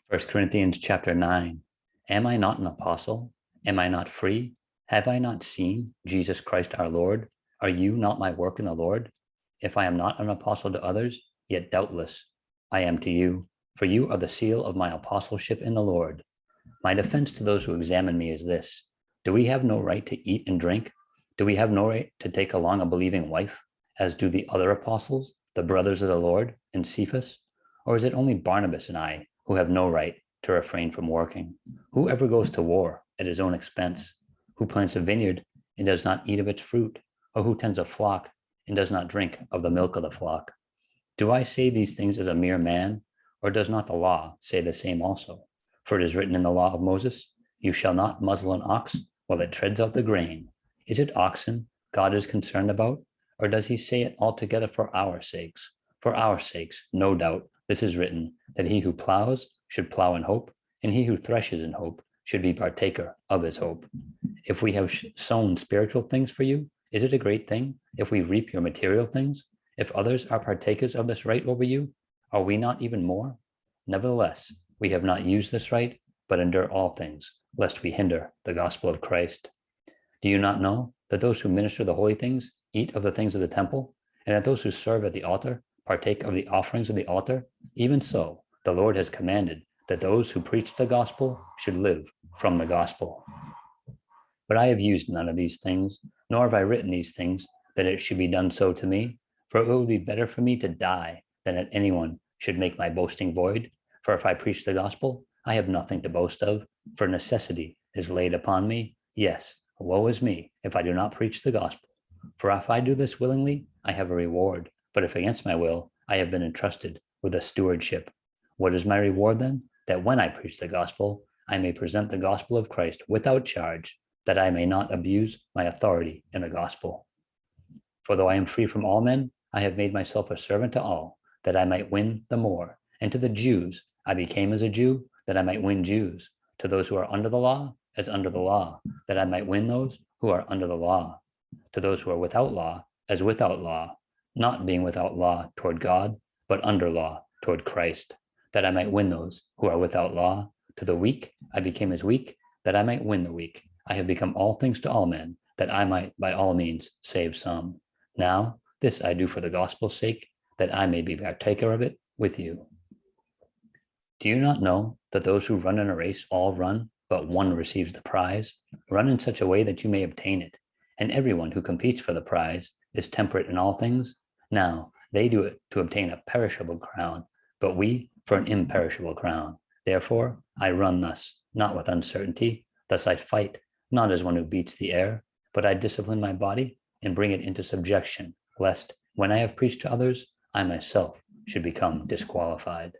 First Corinthians chapter 9. Am I not an apostle? Am I not free? Have I not seen Jesus Christ our Lord? Are you not my work in the Lord? If I am not an apostle to others, yet doubtless I am to you, for you are the seal of my apostleship in the Lord. My defense to those who examine me is this: do we have no right to eat and drink? Do we have no right to take along a believing wife, as do the other apostles, the brothers of the Lord, and Cephas? Or is it only Barnabas and I who have no right to refrain from working? Whoever goes to war at his own expense? Who plants a vineyard and does not eat of its fruit? Or who tends a flock and does not drink of the milk of the flock? Do I say these things as a mere man, or does not the law say the same also? For it is written in the law of Moses, you shall not muzzle an ox while it treads out the grain. Is it oxen God is concerned about, or does he say it altogether for our sakes? For our sakes, no doubt, this is written, that he who plows should plow in hope, and he who threshes in hope should be partaker of his hope. If we have sown spiritual things for you, is it a great thing if we reap your material things? If others are partakers of this right over you, are we not even more? Nevertheless, we have not used this right, but endure all things, lest we hinder the gospel of Christ. Do you not know that those who minister the holy things eat of the things of the temple, and that those who serve at the altar partake of the offerings of the altar? Even so, the Lord has commanded that those who preach the gospel should live from the gospel. But I have used none of these things, nor have I written these things, that it should be done so to me. For it would be better for me to die than that anyone should make my boasting void. For if I preach the gospel, I have nothing to boast of, for necessity is laid upon me. Yes, woe is me if I do not preach the gospel. For if I do this willingly, I have a reward. But if against my will, I have been entrusted with a stewardship. What is my reward then? That when I preach the gospel, I may present the gospel of Christ without charge, that I may not abuse my authority in the gospel. For though I am free from all men, I have made myself a servant to all, that I might win the more. And to the Jews, I became as a Jew, that I might win Jews. To those who are under the law, as under the law, that I might win those who are under the law. To those who are without law, as without law, not being without law toward God, but under law toward Christ, that I might win those who are without law. To the weak, I became as weak, that I might win the weak. I have become all things to all men, that I might by all means save some. Now, this I do for the gospel's sake, that I may be partaker of it with you. Do you not know that those who run in a race all run, but one receives the prize? Run in such a way that you may obtain it. And everyone who competes for the prize is temperate in all things. Now, they do it to obtain a perishable crown, but we for an imperishable crown. Therefore, I run thus, not with uncertainty. Thus I fight, not as one who beats the air, but I discipline my body and bring it into subjection, lest, when I have preached to others, I myself should become disqualified.